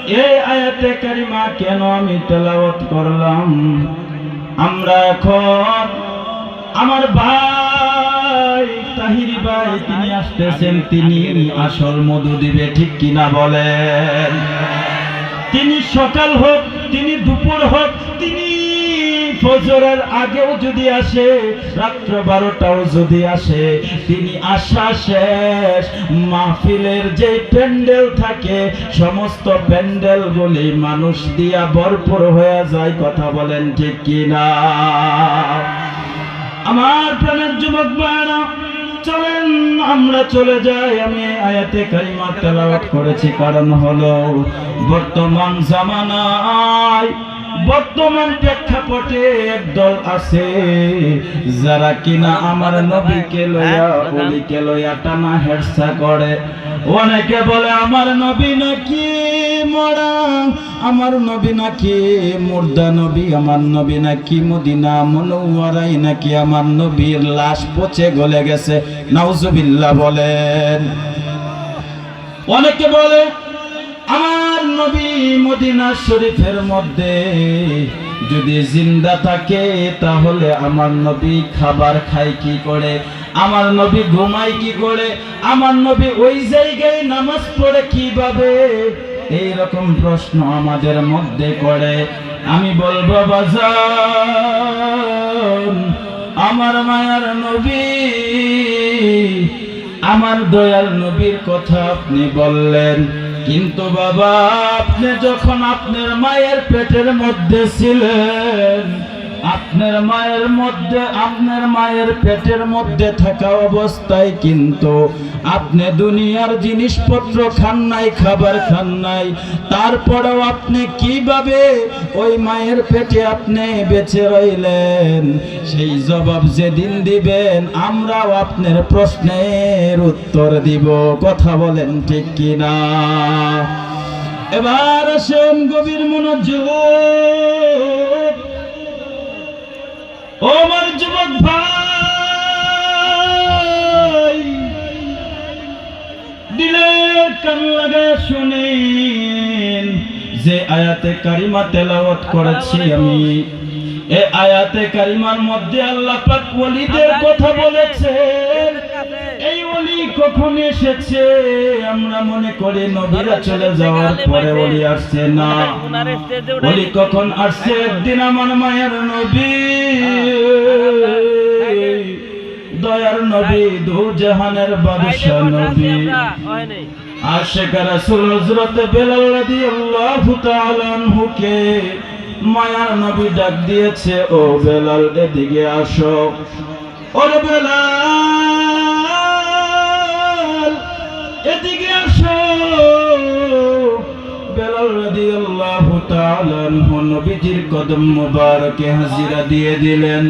এই আয়াতে কারিমা কেন আমি তেলাওয়াত করলাম? আমরা এখন আমার ভাই তাহিরি ভাই তিনি আসতেছেন, তিনি আসল মধু দিবে, ঠিক কিনা বলেন? তিনি সকাল হোক, তিনি দুপুর হোক, তিনি ফজরের আগেও যদি আসে, রাত্র 12টাও যদি আসে, তিনি আসা শেষ। মাহফিলের যে প্যান্ডেল থাকে সমস্ত প্যান্ডেলগুলি মানুষ দিয়া ভরপুর হয়ে যায়, কথা বলেন ঠিক কিনা? আমার প্রাণের যুবক ভাইরা, চলেন আমরা চলে যাই। আমি আয়াতে কারিমা তেলাওয়াত করেছি কারণ হলো বর্তমান জামানায়, বর্তমান প্রেক্ষাপটে একদল আছে যারা কিনা আমার নবীকে লইয়া ওলিকে লইয়া টানা হেরসা করে। অনেকে বলে আমার নবী নাকি মরা, আমার নবী নাকি মুর্দা নবী, আমার নবী নাকি মদিনা মুনওয়ারায় নাকি আমার নবীর লাশ পচে গলে গেছে। নাউজুবিল্লাহ বলেন। অনেকে বলে আমার নবী মদিনা শরীফের মধ্যে যদি জিন্দা থাকে তাহলে আমার নবী খাবার খায় কি করে, আমার নবী ঘুমায় কি করে, আমার নবী ওই জায়গায় নামাজ পড়ে কিভাবে? এই রকম প্রশ্ন আমাদের মধ্যে করে। আমি বলবো বাজান, আমার মায়ার নবী, আমার দয়াল নবীর কথা আপনি বললেন, কিন্তু বাবা আপনি যখন আপনার মায়ের পেটের মধ্যে ছিলেন, আপনার মায়ের পেটের মধ্যে থাকা অবস্থায় কিন্তু আপনি দুনিয়ার জিনিসপত্র খান নাই, খাবার খান নাই, তারপরেও আপনি কিভাবে ওই মায়ের পেটে আপনি বেঁচে রইলেন? সেই জবাব যেদিন দিবেন আমরাও আপনার প্রশ্নের উত্তর দিব, কথা বলেন ঠিক কিনা? এবার আসেন গভীর মনোযোগ। ও আমার যুবক ভাই, দিলের কান লাগায় শুনেন, যে আয়াতে কারিমা তেলাওয়াত করেছি আমি, এই আয়াতে কারিমার মধ্যে আল্লাহ পাক ওলিদের কথা বলেছেন। এই ওলি কখন এসেছে? আমরা মনে করি নবীরা চলে যাওয়ার পরে ওলি আসছে, না। ওলি কখন আসছে? একদিন আমার মায়ের নবী, দয়ার নবী, দু জাহানের বাদশা নবী, আশিক রাসূল হযরত বেলাল রাদিয়াল্লাহু তাআলা আনহুকে মায়ার নবী ডাক দিয়েছে, ও বেলাল এদিকে আসো। ওরে বেলাল এদিকে আসো। বেলাল রাদিয়াল্লাহু তাআলা আনহু নবীজির কদম মোবারকে হাজিরা দিয়ে দিলেন।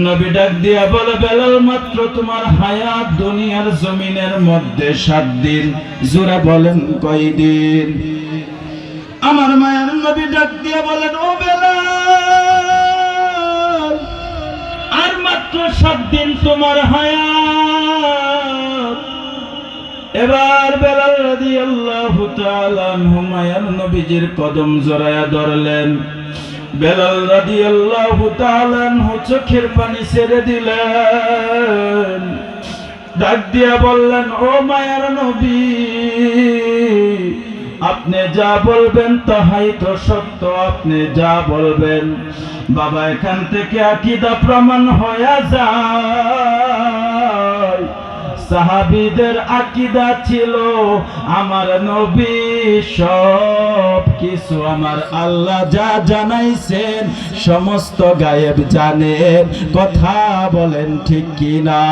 নবী ডাক দিয়া বলে, বেলাল মাত্র তোমার হায়াত দুনিয়ার জমিনের মধ্যে 7 দিন। জোরে বলেন কয়দিন? আমার মায়ের নবী ডাক দিয়া বলেন, ও বেলাল আর মাত্র 7 দিন তোমার হায়াত। এবার বেলাল রাদিয়াল্লাহু তাআলা আনহু মায়ের নবীজির কদম জড়ায়া ধরলেন। বেলাল রাদিয়াল্লাহু তাআলা আনহু চোখের পানি ছেড়ে দিলেন, ডাক দিয়া বললেন, ও মায়ের নবী, আপনি যা বলবেন তাহাই তো সত্য, আপনি যা বলবেন। বাবা এখান থেকে আকীদা প্রমাণ হয়ে যায়। সাহাবীদের আকীদা ছিল আমার নবী সব কিছু আমার আল্লাহ যা জানাইছেন সমস্ত গায়েব জানেন, কথা বলেন ঠিক কিনা?